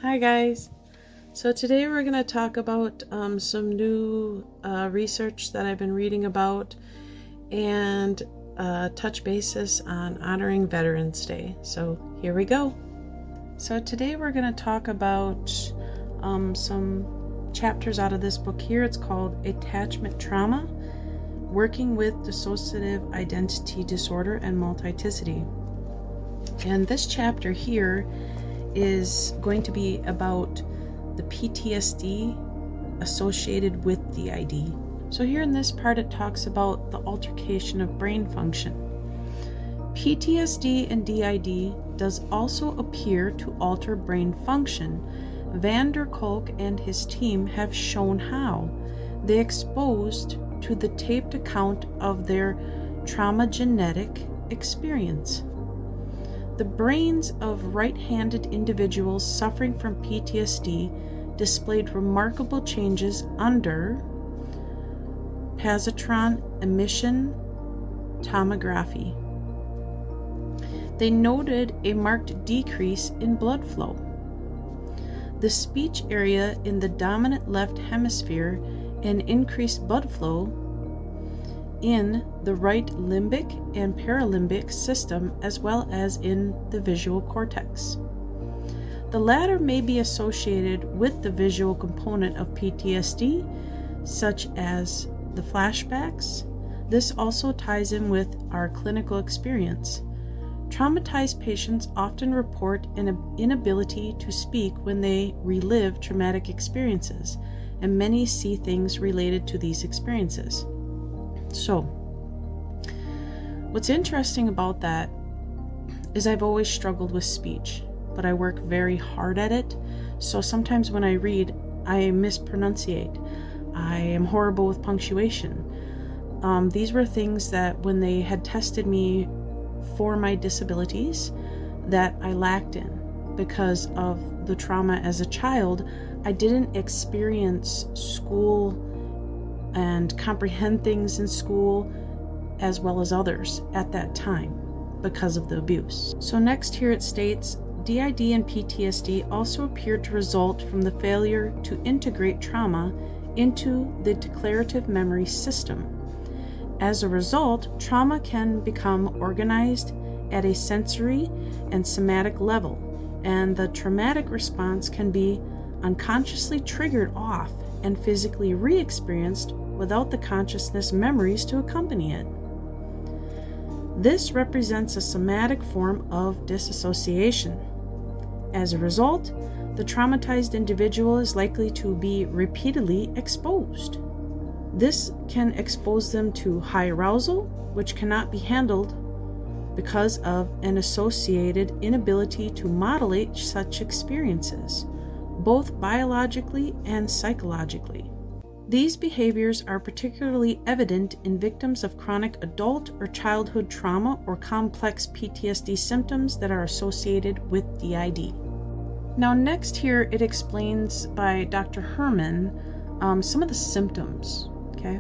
Hi guys. So today we're going to talk about some new research that I've been reading about and touch basis on honoring Veterans Day. So here we go. So today we're going to talk about some chapters out of this book here. It's called Attachment Trauma, Working with Dissociative Identity Disorder and Multiplicity. And this chapter here is going to be about the PTSD associated with DID. So here in this part it talks about the altercation of brain function. PTSD and DID does also appear to alter brain function. Van der Kolk and his team have shown how. They exposed to the taped account of their traumagenetic experience. The brains of right-handed individuals suffering from PTSD displayed remarkable changes under positron emission tomography. They noted a marked decrease in blood flow. The speech area in the dominant left hemisphere and increased blood flow in the right limbic and paralimbic system, as well as in the visual cortex. The latter may be associated with the visual component of PTSD, such as the flashbacks. This also ties in with our clinical experience. Traumatized patients often report an inability to speak when they relive traumatic experiences, and many see things related to these experiences. So, what's interesting about that is I've always struggled with speech, but I work very hard at it. So sometimes when I read, I mispronunciate. I am horrible with punctuation. These were things that when they had tested me for my disabilities that I lacked in because of the trauma as a child. I didn't experience school and comprehend things in school as well as others at that time because of the abuse. So next here it states, DID and PTSD also appear to result from the failure to integrate trauma into the declarative memory system. As a result, trauma can become organized at a sensory and somatic level, and the traumatic response can be unconsciously triggered off and physically re-experienced without the consciousness memories to accompany it. This represents a somatic form of disassociation. As a result, the traumatized individual is likely to be repeatedly exposed. This can expose them to high arousal, which cannot be handled because of an associated inability to modulate such experiences, both biologically and psychologically. These behaviors are particularly evident in victims of chronic adult or childhood trauma or complex PTSD symptoms that are associated with DID. Now next here it explains by Dr. Herman some of the symptoms. Okay,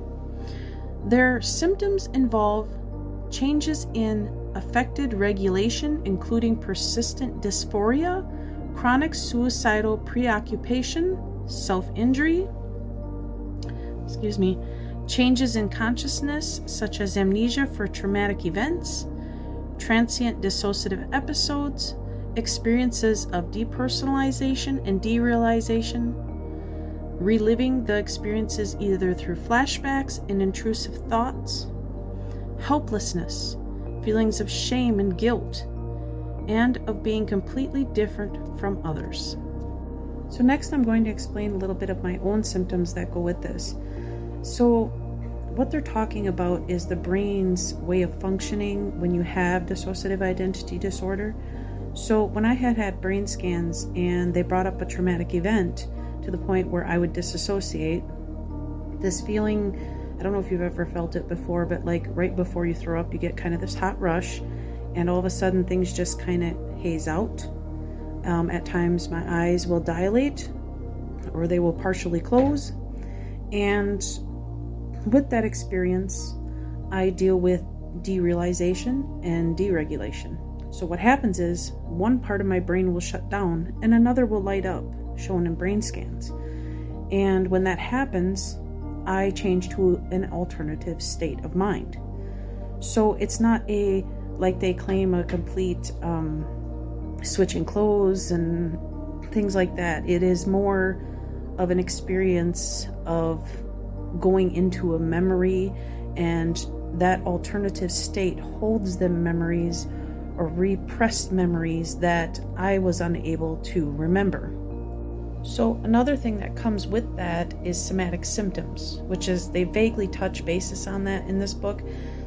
their symptoms involve changes in affected regulation, including persistent dysphoria, chronic suicidal preoccupation, self-injury, changes in consciousness such as amnesia for traumatic events, transient dissociative episodes, experiences of depersonalization and derealization, reliving the experiences either through flashbacks and intrusive thoughts, helplessness, feelings of shame and guilt, and of being completely different from others. So next I'm going to explain a little bit of my own symptoms that go with this. So what they're talking about is the brain's way of functioning when you have dissociative identity disorder. So when I had brain scans and they brought up a traumatic event to the point where I would disassociate, this feeling, I don't know if you've ever felt it before, but like right before you throw up, you get kind of this hot rush and all of a sudden things just kind of haze out. At times my eyes will dilate or they will partially close. And with that experience, I deal with derealization and deregulation. So what happens is one part of my brain will shut down and another will light up, shown in brain scans. And when that happens, I change to an alternative state of mind. So it's not like they claim, a complete switching clothes and things like that. It is more of an experience of going into a memory, and that alternative state holds the memories or repressed memories that I was unable to remember. So another thing that comes with that is somatic symptoms, which is, they vaguely touch basis on that in this book.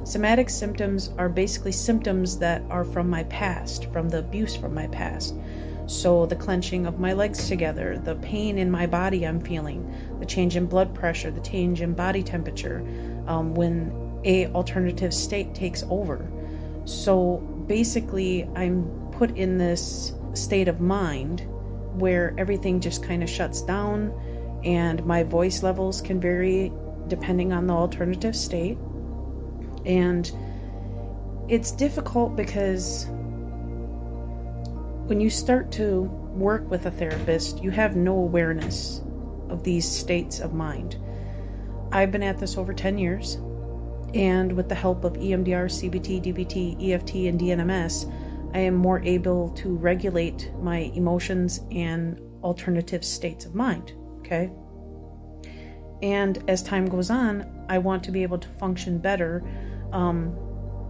Somatic symptoms are basically symptoms that are from my past, from the abuse from my past. So the clenching of my legs together, the pain in my body I'm feeling, the change in blood pressure, the change in body temperature, when a alternative state takes over. So basically I'm put in this state of mind where everything just kind of shuts down, and my voice levels can vary depending on the alternative state. And it's difficult because when you start to work with a therapist, you have no awareness of these states of mind. I've been at this over 10 years, and with the help of EMDR, CBT, DBT, EFT, and DNMS, I am more able to regulate my emotions and alternative states of mind, okay? And as time goes on, I want to be able to function better,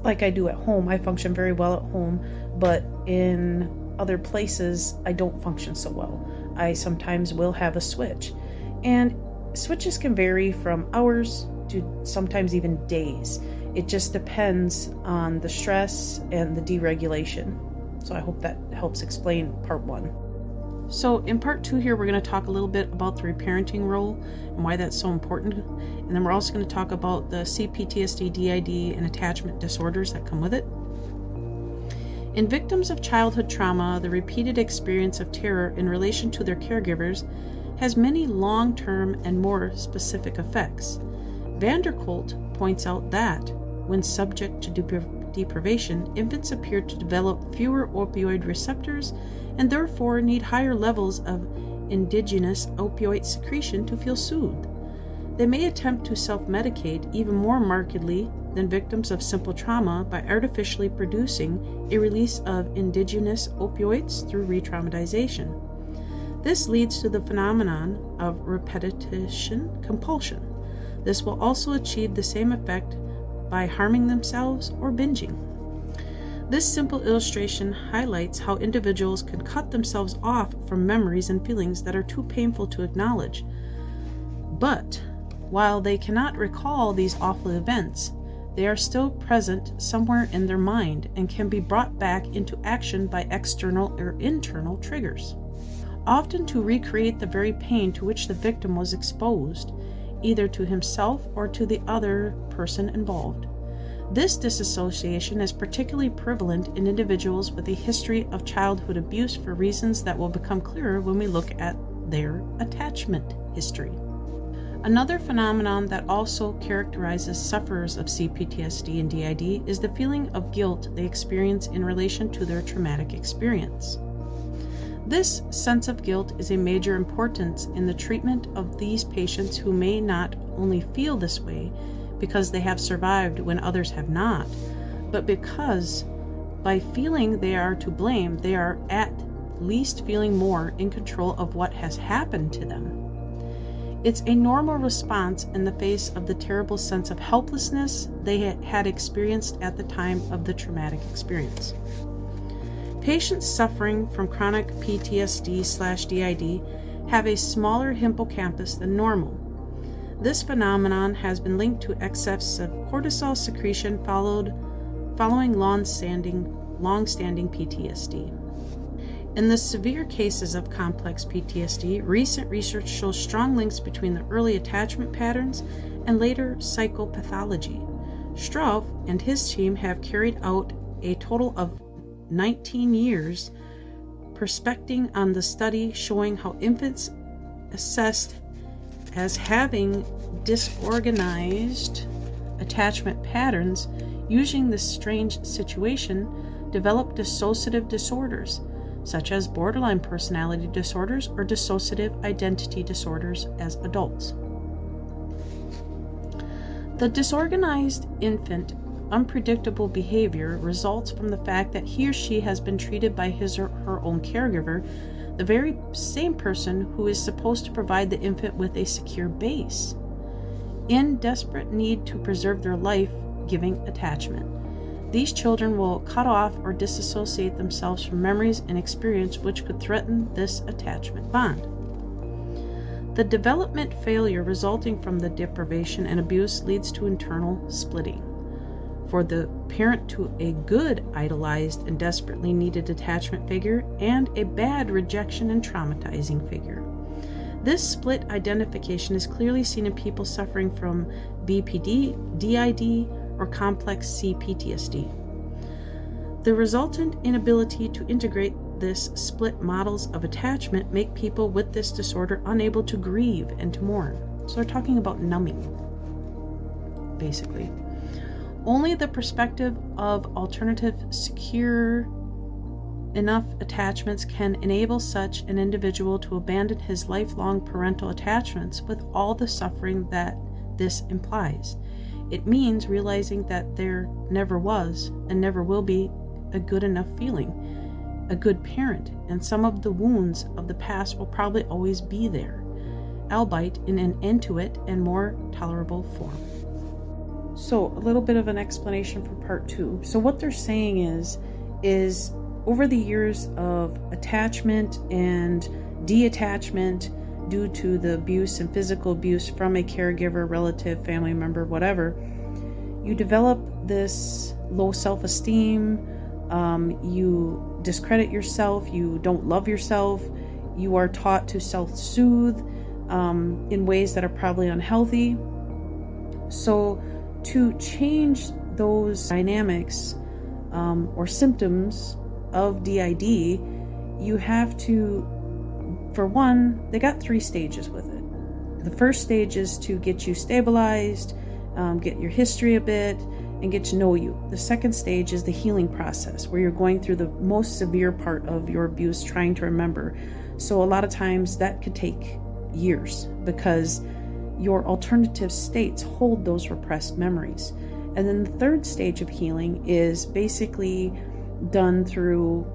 like I do at home. I function very well at home, but in other places, I don't function so well. I sometimes will have a switch. And switches can vary from hours to sometimes even days. It just depends on the stress and the deregulation. So I hope that helps explain part 1. So in part 2 here, we're going to talk a little bit about the reparenting role and why that's so important. And then we're also going to talk about the CPTSD, DID, and attachment disorders that come with it. In victims of childhood trauma, the repeated experience of terror in relation to their caregivers has many long-term and more specific effects. Van der Kolk points out that, when subject to deprivation, infants appear to develop fewer opioid receptors and therefore need higher levels of endogenous opioid secretion to feel soothed. They may attempt to self-medicate even more markedly than victims of simple trauma by artificially producing a release of endogenous opioids through re-traumatization. This leads to the phenomenon of repetition compulsion. This will also achieve the same effect by harming themselves or binging. This simple illustration highlights how individuals can cut themselves off from memories and feelings that are too painful to acknowledge. But while they cannot recall these awful events, they are still present somewhere in their mind and can be brought back into action by external or internal triggers, often to recreate the very pain to which the victim was exposed, either to himself or to the other person involved. This disassociation is particularly prevalent in individuals with a history of childhood abuse for reasons that will become clearer when we look at their attachment history. Another phenomenon that also characterizes sufferers of CPTSD and DID is the feeling of guilt they experience in relation to their traumatic experience. This sense of guilt is a major importance in the treatment of these patients who may not only feel this way because they have survived when others have not, but because by feeling they are to blame, they are at least feeling more in control of what has happened to them. It's a normal response in the face of the terrible sense of helplessness they had experienced at the time of the traumatic experience. Patients suffering from chronic PTSD/DID have a smaller hippocampus than normal. This phenomenon has been linked to excess of cortisol secretion following long-standing PTSD. In the severe cases of complex PTSD, recent research shows strong links between the early attachment patterns and later psychopathology. Struve and his team have carried out a total of 19 years prospecting on the study showing how infants assessed as having disorganized attachment patterns using this strange situation develop dissociative disorders, such as borderline personality disorders or dissociative identity disorders as adults. The disorganized infant unpredictable behavior results from the fact that he or she has been treated by his or her own caregiver, the very same person who is supposed to provide the infant with a secure base, in desperate need to preserve their life-giving attachment. These children will cut off or disassociate themselves from memories and experience which could threaten this attachment bond. The development failure resulting from the deprivation and abuse leads to internal splitting. For the parent to a good, idolized, and desperately needed attachment figure, and a bad, rejection and traumatizing figure. This split identification is clearly seen in people suffering from BPD, DID, or complex CPTSD. The resultant inability to integrate this split models of attachment make people with this disorder unable to grieve and to mourn. So they're talking about numbing, basically. Only the perspective of alternative, secure enough attachments can enable such an individual to abandon his lifelong parental attachments with all the suffering that this implies. It means realizing that there never was and never will be a good enough feeling, a good parent, and some of the wounds of the past will probably always be there, albeit in an intuitive and more tolerable form. So a little bit of an explanation for part 2. So what they're saying is over the years of attachment and detachment due to the abuse and physical abuse from a caregiver, relative, family member, whatever, you develop this low self-esteem, you discredit yourself, you don't love yourself, you are taught to self-soothe in ways that are probably unhealthy. So to change those dynamics or symptoms of DID, you have to, for one, they got 3 stages with it. The first stage is to get you stabilized, get your history a bit, and get to know you. The second stage is the healing process, where you're going through the most severe part of your abuse, trying to remember. So a lot of times that could take years because your alternative states hold those repressed memories. And then the third stage of healing is basically done through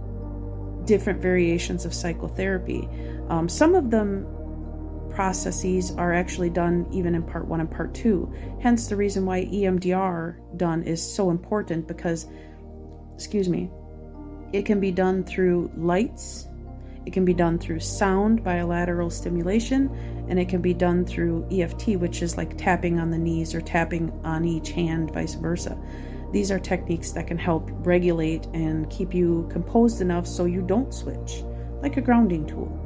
different variations of psychotherapy. Some of them processes are actually done even in part 1 and part 2. Hence the reason why EMDR done is so important, because, it can be done through lights, it can be done through sound, bilateral stimulation, and it can be done through EFT, which is like tapping on the knees or tapping on each hand, vice versa. These are techniques that can help regulate and keep you composed enough so you don't switch, like a grounding tool.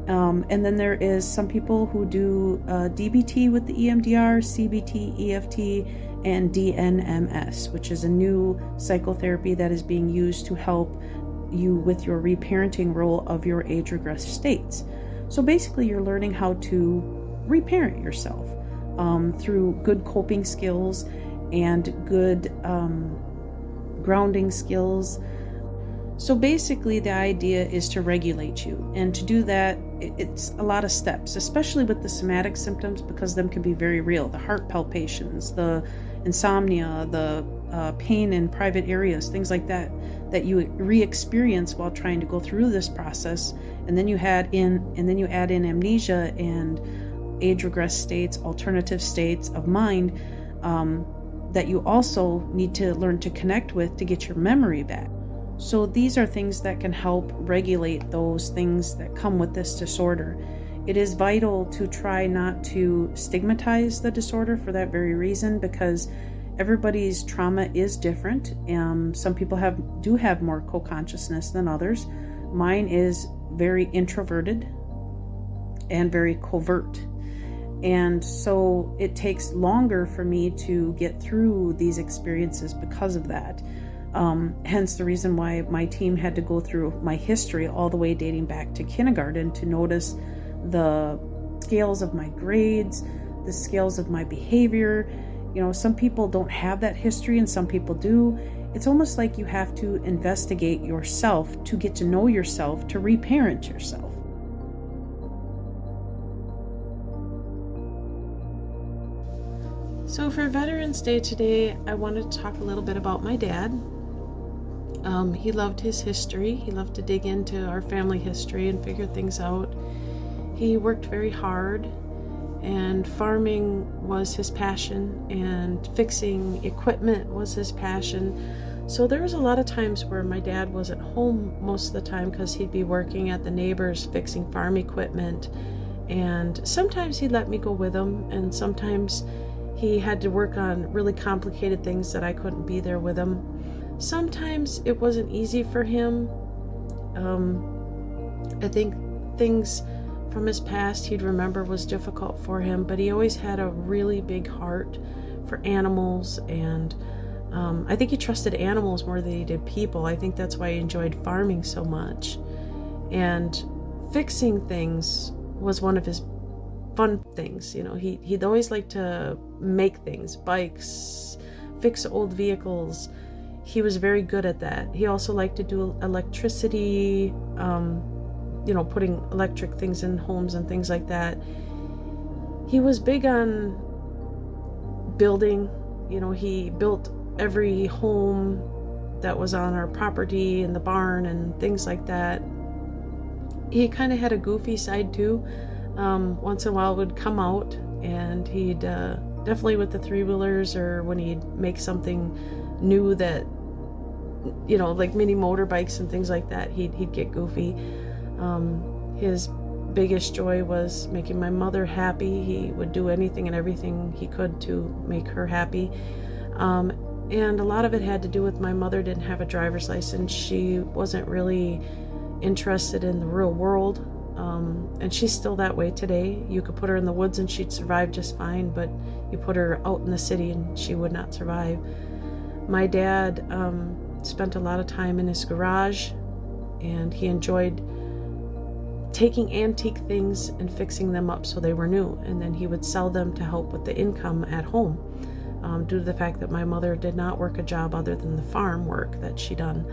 And then there is some people who do DBT with the EMDR, CBT, EFT, and DNMS, which is a new psychotherapy that is being used to help you with your reparenting role of your age-regressed states. So basically you're learning how to reparent yourself through good coping skills and good grounding skills. So basically the idea is to regulate you, and to do that it's a lot of steps, especially with the somatic symptoms, because them can be very real. The heart palpitations, the insomnia, the pain in private areas, things like that you re-experience while trying to go through this process. And then you add in amnesia and age-regressed states, alternative states of mind that you also need to learn to connect with to get your memory back. So these are things that can help regulate those things that come with this disorder. It is vital to try not to stigmatize the disorder for that very reason, because everybody's trauma is different. Some people do have more co-consciousness than others. Mine is very introverted and very covert. And so it takes longer for me to get through these experiences because of that. Hence the reason why my team had to go through my history all the way dating back to kindergarten to notice the scales of my grades, the scales of my behavior. You know, some people don't have that history and some people do. It's almost like you have to investigate yourself to get to know yourself, to reparent yourself. So for Veterans Day today, I wanted to talk a little bit about my dad. He loved his history. He loved to dig into our family history and figure things out. He worked very hard, and farming was his passion, and fixing equipment was his passion. So there was a lot of times where my dad wasn't home most of the time because he'd be working at the neighbors fixing farm equipment. And sometimes he'd let me go with him, and sometimes he had to work on really complicated things that I couldn't be there with him. Sometimes it wasn't easy for him. I think things from his past he'd remember was difficult for him, but he always had a really big heart for animals, and I think he trusted animals more than he did people. I think that's why he enjoyed farming so much. And fixing things was one of his fun things. You know, he'd always like to make things, bikes, fix old vehicles. He was very good at that. He also liked to do electricity, putting electric things in homes and things like that. He was big on building. He built every home that was on our property and the barn and things like that. He kind of had a goofy side too. Once in a while would come out, and he'd definitely with the three-wheelers, or when he'd make something new that, like mini motorbikes and things like that, he'd get goofy. His biggest joy was making my mother happy. He would do anything and everything he could to make her happy. And a lot of it had to do with my mother didn't have a driver's license. She wasn't really interested in the real world. And she's still that way today. You could put her in the woods and she'd survive just fine, but you put her out in the city and she would not survive. My dad spent a lot of time in his garage, and he enjoyed taking antique things and fixing them up so they were new, and then he would sell them to help with the income at home, due to the fact that my mother did not work a job other than the farm work that she done.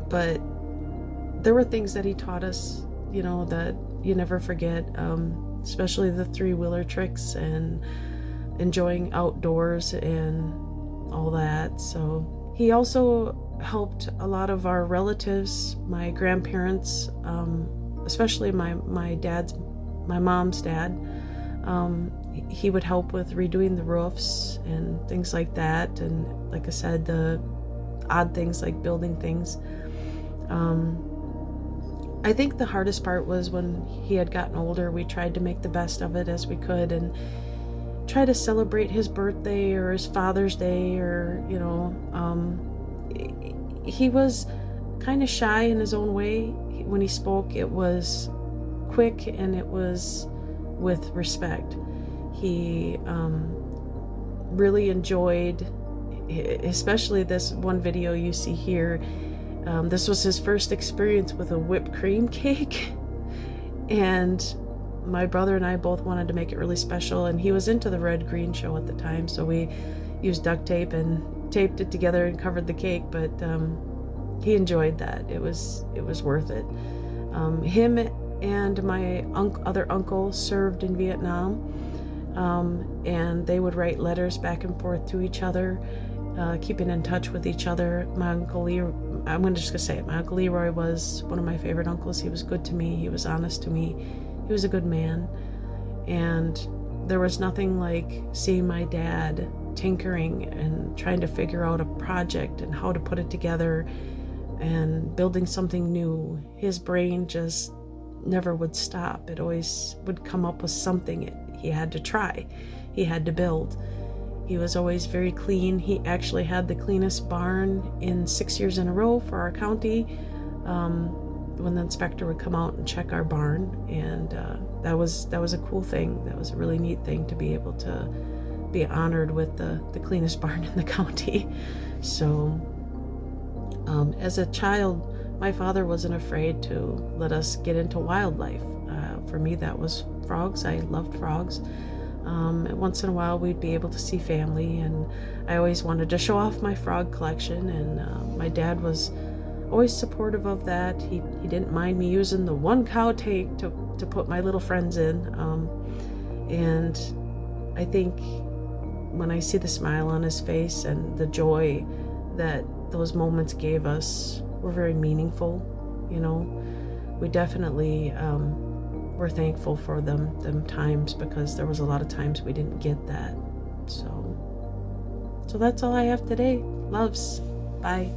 But there were things that he taught us, that you never forget, especially the three-wheeler tricks and enjoying outdoors and all that. So he also helped a lot of our relatives, my grandparents, especially my mom's dad. He would help with redoing the roofs and things like that, and like I said, the odd things like building things. I think the hardest part was when he had gotten older. We tried to make the best of it as we could and try to celebrate his birthday or his Father's Day, or he was kind of shy in his own way. When he spoke, it was quick and it was with respect. He really enjoyed, especially this one video you see here. This was his first experience with a whipped cream cake, and my brother and I both wanted to make it really special, and he was into the Red Green Show at the time, so we used duct tape and taped it together and covered the cake. But he enjoyed that. It was worth it. Him and my other uncle served in Vietnam, and they would write letters back and forth to each other, keeping in touch with each other. My Uncle Leroy was one of my favorite uncles. He was good to me. He was honest to me. He was a good man. And there was nothing like seeing my dad tinkering and trying to figure out a project and how to put it together and building something new. His brain just never would stop. It always would come up with something he had to try. He had to build. He was always very clean. He actually had the cleanest barn in 6 years in a row for our county, when the inspector would come out and check our barn, and that was a cool thing. That was a really neat thing to be able to be honored with the cleanest barn in the county. So as a child, my father wasn't afraid to let us get into wildlife. For me, that was frogs. I loved frogs. Once in a while we'd be able to see family, and I always wanted to show off my frog collection, and my dad was always supportive of that. He didn't mind me using the 1 cow tank to put my little friends in. And I think when I see the smile on his face and the joy that those moments gave us were very meaningful. We definitely were thankful for them times, because there was a lot of times we didn't get that. So that's all I have today. Loves. Bye.